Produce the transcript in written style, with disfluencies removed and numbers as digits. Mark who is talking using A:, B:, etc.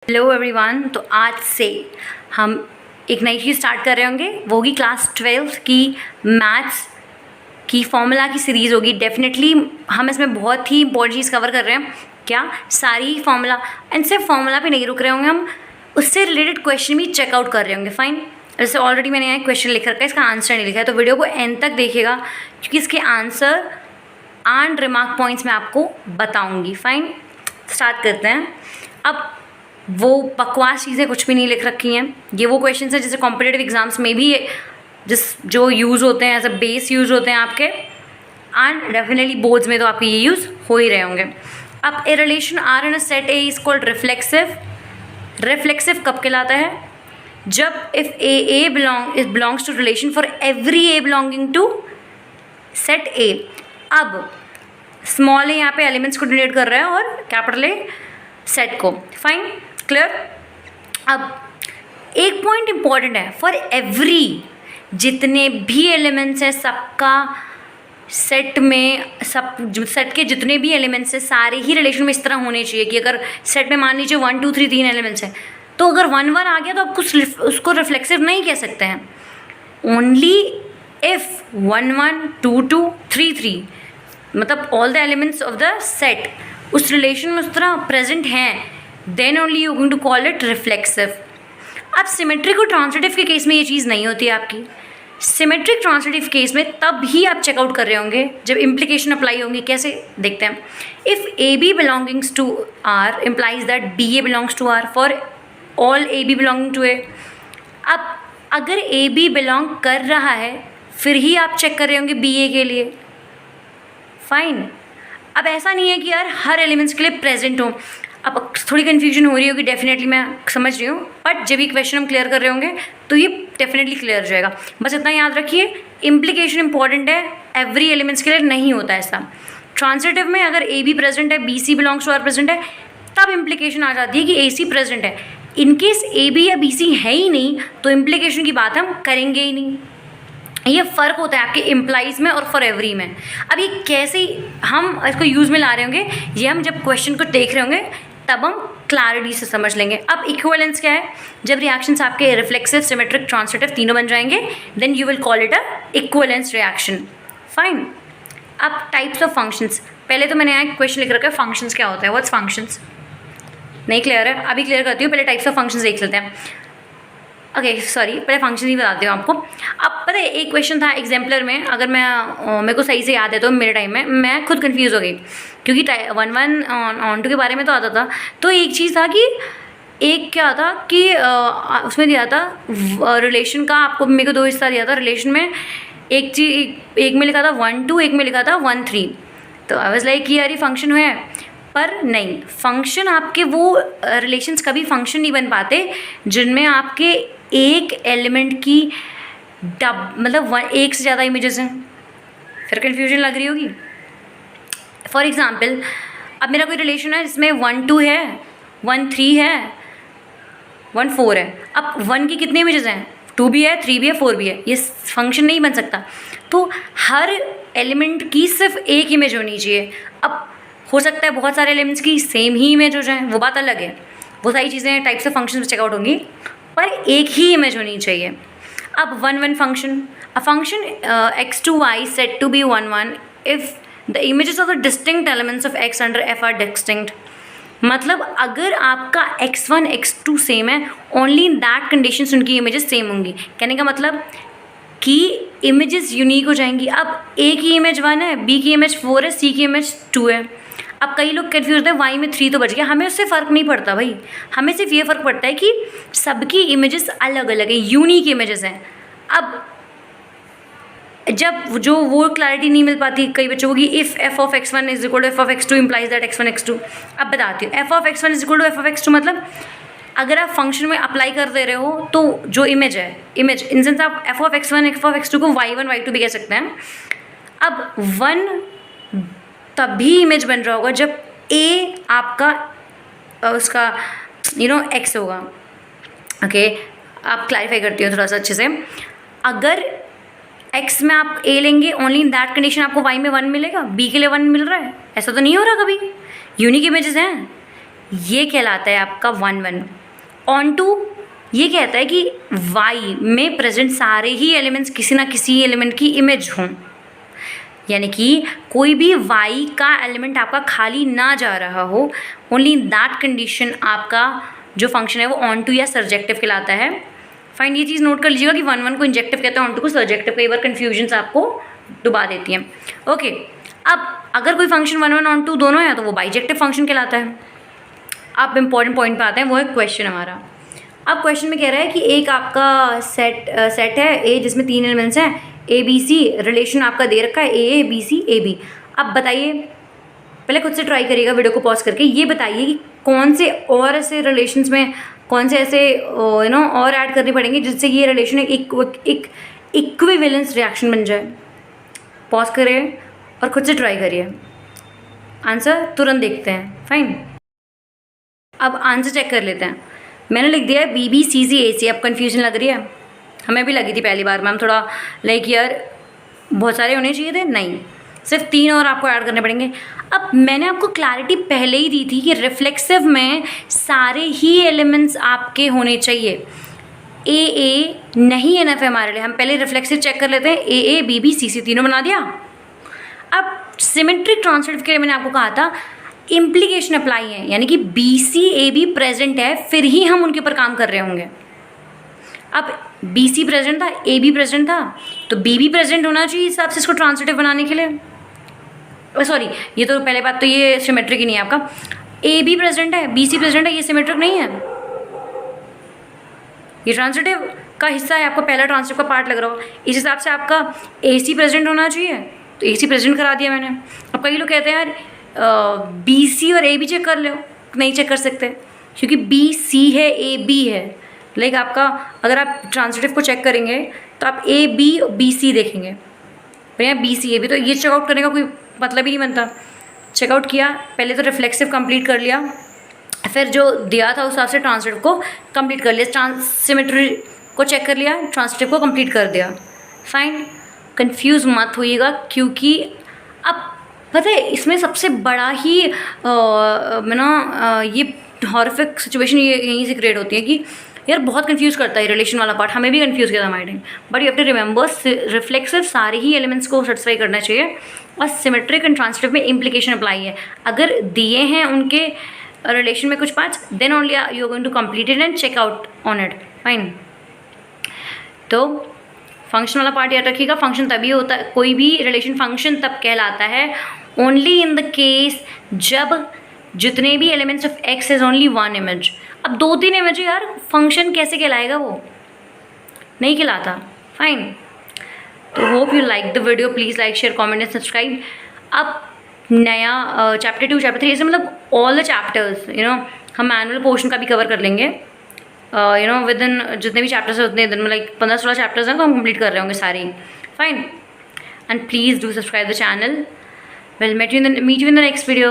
A: Hello everyone. तो आज से हम एक नई चीज़ स्टार्ट कर रहे होंगे, वो होगी क्लास 12 की मैथ्स की फॉर्मूला की सीरीज़ होगी। डेफिनेटली हम इसमें बहुत ही इंपॉर्टेंट चीज़ कवर कर रहे हैं। क्या? सारी फॉर्मूला। एंड सिर्फ फॉर्मूला पे नहीं रुक रहे होंगे, हम उससे रिलेटेड क्वेश्चन भी चेकआउट कर रहे होंगे। फाइन। जैसे ऑलरेडी मैंने यहाँ क्वेश्चन लिख रखा है, इसका आंसर नहीं लिखा है, तो वीडियो को एंड तक देखिएगा क्योंकि इसके आंसर एंड रिमार्क पॉइंट्स मैं आपको बताऊँगी। फाइन, स्टार्ट करते हैं। अब वो बकवास चीज़ें कुछ भी नहीं लिख रखी हैं। ये वो क्वेश्चंस हैं जैसे कॉम्पिटिटिव एग्जाम्स में भी जो यूज़ होते हैं, एज अ बेस यूज़ होते हैं आपके, एंड डेफिनेटली बोर्ड्स में तो आपके ये यूज़ हो ही रहे होंगे। अब A relation R in a set A is called reflexive. Reflexive कब कहलाता है? जब if a belongs to relation for every a belonging to set A. अब स्मॉल ए यहाँ पे एलिमेंट्स को डिनोट कर रहा है और कैपिटल ए सेट को। Fine, clear. अब एक पॉइंट इंपॉर्टेंट है, फॉर एवरी, जितने भी एलिमेंट्स हैं सबका सेट में, सब सेट के जितने भी एलिमेंट्स हैं सारे ही रिलेशन में इस तरह होने चाहिए कि अगर सेट में मान लीजिए 1 2 3 3 एलिमेंट्स हैं, तो अगर 1 1 आ गया तो आप उसको रिफ्लेक्सिव नहीं कह सकते हैं। ओनली इफ 1 1 2 2 3 3 मतलब all the elements of the set उस रिलेशन में उस तरह प्रेजेंट हैं, then only you going to call it reflexive. अब सिमेट्रिक और ट्रांसिटिव के केस में ये चीज़ नहीं होती है आपकी। सिमेट्रिक ट्रांसिटिव केस में तब ही आप चेकआउट कर रहे होंगे जब इम्प्लीकेशन अप्लाई होंगी। कैसे देखते हैं? If a b belongings to R implies that b a belongs to R for all a b belonging to A. अब अगर ए बी बिलोंग कर रहा है फिर ही आप चेक कर रहे होंगे बी ए के लिए। फाइन। अब ऐसा नहीं है कि यार हर एलिमेंट्स के लिए प्रेजेंट हो। अब थोड़ी कन्फ्यूजन हो रही होगी, डेफिनेटली मैं समझ रही हूँ, बट जब ये क्वेश्चन हम क्लियर कर रहे होंगे तो ये डेफिनेटली क्लियर हो जाएगा। बस इतना याद रखिए, इम्प्लीकेशन इंपॉर्टेंट है, एवरी एलिमेंट्स के लिए नहीं होता ऐसा। ट्रांसिटिव में अगर ए बी प्रेजेंट है, B C belongs to R present है, तब इम्प्लीकेशन आ जाती है कि ए सी प्रेजेंट है। इनकेस ए बी या बी सी है ही नहीं तो इम्प्लीकेशन की बात हम करेंगे ही नहीं। ये फ़र्क होता है आपके इम्प्लाइज में और फॉर एवरी में। अब ये कैसे हम इसको यूज़ में ला रहे होंगे, ये हम जब क्वेश्चन को देख रहे होंगे तब हम क्लैरिटी से समझ लेंगे। अब इक्विवेलेंस क्या है? जब रिएक्शंस आपके रिफ्लेक्सिव, सिमेट्रिक, ट्रांसिटिव तीनों बन जाएंगे, then you will call it a equivalence reaction. Fine. अब टाइप्स ऑफ फंक्शंस, पहले तो मैंने यहाँ क्वेश्चन लिख रखा है फंक्शंस क्या होता है, व्हाट्स फंक्शंस। नहीं क्लियर है? अभी क्लियर करती हूँ, पहले टाइप्स ऑफ फंक्शंस देख लेते हैं। ओके सॉरी, पहले फंक्शन ही बताती हूँ आपको। अब पता है एक क्वेश्चन था एग्जाम्पलर में, अगर मैं मेरे को सही से याद है तो मेरे टाइम में मैं खुद कंफ्यूज हो गई क्योंकि 1 1 ऑन टू के बारे में तो आता था। तो एक चीज़ था कि एक क्या था कि उसमें दिया था रिलेशन का, आपको मेरे को 2 हिस्सा दिया था रिलेशन में। एक में लिखा था 1 2, एक में लिखा था 1 3। तो आई वाज लाइक कि यार ये फंक्शन है, पर नहीं। फंक्शन आपके वो रिलेशंस कभी फंक्शन नहीं बन पाते जिनमें आपके एक एलिमेंट की मतलब एक से ज़्यादा इमेजेस हैं। फिर कन्फ्यूजन लग रही होगी। फॉर एग्जांपल, अब मेरा कोई रिलेशन है जिसमें 1 2 है, 1 3 है, 1 4 है। अब 1 की कितने इमेजेस हैं? 2 भी है, 3 भी है, 4 भी है। ये फंक्शन नहीं बन सकता। तो हर एलिमेंट की सिर्फ एक इमेज होनी चाहिए। अब हो सकता है बहुत सारे एलिमेंट्स की सेम ही इमेज हो जाए, वो बात अलग है। वो सारी चीज़ें टाइप्स ऑफ फंक्शन चेकआउट होंगी, पर एक ही इमेज होनी चाहिए। अब 1 1 function, a function x2y set to be 1 1 if the images of the distinct elements of x under f are distinct. मतलब अगर आपका x1 x2 सेम है, ओनली इन दैट कंडीशंस उनकी इमेजेस सेम होंगी। कहने का मतलब कि इमेजेस यूनिक हो जाएंगी। अब a की इमेज 1 है, b की इमेज 4 है, c की इमेज 2 है। अब कई लोग कन्फ्यूज हैं, y में 3 तो बच गया। हमें उससे फ़र्क नहीं पड़ता भाई, हमें सिर्फ ये फ़र्क पड़ता है कि सबकी इमेजेस अलग अलग है, यूनिक इमेजेस हैं। अब जब जो वो क्लैरिटी नहीं मिल पाती कई बच्चों को कि if f of x1 is equal to f of x2 implies that x1 x2। अब बताती हूँ, f of x1 is equal to f of x2 मतलब अगर आप फंक्शन में अप्लाई कर दे रहे हो तो जो इमेज है, इमेज इन सेंस आप f of x1 f of x2 को y1 y2 भी कह सकते हैं। अब 1 तभी इमेज बन रहा होगा जब a आपका उसका x होगा। ओके, आप क्लैरिफाई करती हो थोड़ा सा अच्छे से। अगर x में आप a लेंगे, ओनली इन दैट कंडीशन आपको y में 1 मिलेगा, b के लिए 1 मिल रहा है, ऐसा तो नहीं हो रहा कभी। यूनिक इमेजेस हैं, ये कहलाता है आपका 1-1। ऑन टू ये कहता है कि y में प्रेजेंट सारे ही एलिमेंट्स किसी ना किसी एलिमेंट की इमेज हों, यानी कि कोई भी y का एलिमेंट आपका खाली ना जा रहा हो, ओनली इन दैट कंडीशन आपका जो फंक्शन है वो ऑन टू या सर्जेक्टिव कहलाता है। फाइन, ये चीज़ नोट कर लीजिएगा कि 1-1 को इंजेक्टिव कहते हैं, ऑन टू को सर्जेक्टिव। कई बार कन्फ्यूजन्स आपको डुबा देती हैं। ओके, अब अगर कोई फंक्शन 1-1 ऑन टू दोनों है तो वो बाइजेक्टिव फंक्शन कहलाता है। अब इंपॉर्टेंट पॉइंट पे आते हैं, वो है क्वेश्चन हमारा। अब क्वेश्चन में कह रहा है कि एक आपका सेट है ए जिसमें 3 एलिमेंट्स हैं, ए बी सी, रिलेशन आपका दे रखा है A B C A B. अब बताइए, पहले खुद से ट्राई करिएगा वीडियो को पॉज करके, ये बताइए कि कौन से और ऐसे रिलेशंस में कौन से ऐसे और ऐड करने पड़ेंगे जिससे ये रिलेशन एक इक्विवेलेंस रिएक्शन बन जाए। पॉज करिए और खुद से ट्राई करिए, आंसर तुरंत देखते हैं। फाइन, अब आंसर चेक कर लेते हैं। मैंने लिख दिया है बी बी सी सी ए सी। अब कन्फ्यूजन लग रही है, हमें भी लगी थी पहली बार मैम, थोड़ा लाइक यार बहुत सारे होने चाहिए थे, नहीं, सिर्फ 3 और आपको ऐड करने पड़ेंगे। अब मैंने आपको क्लैरिटी पहले ही दी थी कि रिफ्लेक्सिव में सारे ही एलिमेंट्स आपके होने चाहिए। ए नहीं है ना फिर हमारे लिए, हम पहले रिफ्लेक्सिव चेक कर लेते हैं। ए बी बी सी सी तीनों बना दिया। अब सिमेट्रिक ट्रांसलेटिव के लिए मैंने आपको कहा था इम्प्लीकेशन अप्लाई है, यानी कि B C A B present है फिर ही हम उनके ऊपर काम कर रहे होंगे। अब बी सी प्रेजेंट था, ए बी प्रेजेंट था, तो बी भी प्रेजेंट होना चाहिए इस हिसाब से इसको ट्रांसलेटिव बनाने के लिए। सॉरी, ये तो पहले बात तो ये सिमेट्रिक ही नहीं है आपका। ए बी प्रेजेंट है, बी सी प्रेजेंट है, ये सिमेट्रिक नहीं है, ये ट्रांसलेटिव का हिस्सा है, आपको पहला ट्रांसलेटिव का पार्ट लग रहा हो। इस हिसाब से आपका ए सी प्रेजेंट होना चाहिए, तो ए सी प्रेजेंट करा दिया मैंने। अब कई लोग कहते हैं यार बी सी और ए बी चेक कर लो, नहीं चेक कर सकते क्योंकि बी सी है ए बी है। लाइक आपका अगर आप ट्रांसलेटिव को चेक करेंगे तो आप ए बी बी सी देखेंगे, पर यहाँ बी सी ए बी, तो ये चेकआउट करने का कोई मतलब ही नहीं बनता। चेकआउट किया, पहले तो रिफ्लेक्सिव कंप्लीट कर लिया, फिर जो दिया था उस हिसाब से ट्रांसलेटिव को कंप्लीट कर लिया, सिमेट्री को चेक कर लिया, ट्रांसलेटिव को कंप्लीट कर दिया। फाइन, कंफ्यूज मत होइएगा क्योंकि अब पता है इसमें सबसे बड़ा ही ये हॉरिफिक सिचुएशन ये यहीं से क्रिएट होती है कि यार बहुत कंफ्यूज करता है रिलेशन वाला पार्ट, हमें भी कंफ्यूज किया था हमारे time. But you have to remember reflexive सारे ही एलिमेंट्स को सेटिस्फाई करना चाहिए और सिमेट्रिक एंड ट्रांसलेटिव में इम्प्लीकेशन अप्लाई है। अगर दिए हैं उनके रिलेशन में कुछ parts, then only you are going to complete it and check out on it. Fine, तो फंक्शन वाला पार्ट याद रखिएगा। फंक्शन तभी होता है, कोई भी रिलेशन फंक्शन तब कहलाता है ओनली इन द केस जब जितने भी elements of x is only 1 image. अब 2-3 इमेज यार फंक्शन कैसे कहलाएगा, वो नहीं कहलाता। फाइन, तो hope you like the video, please like share comment and subscribe. अब नया चैप्टर 2 चैप्टर 3 ऐसे मतलब ऑल द चैप्टर्स हम मैनुअल पोर्शन का भी कवर कर लेंगे। विद इन जितने भी चैप्टर्स हैं उतने दिन में लाइक 15-16 चैप्टर्स हैं तो हम कंप्लीट कर रहे होंगे सारे। Fine, and please do subscribe the channel. We'll meet you in the next video.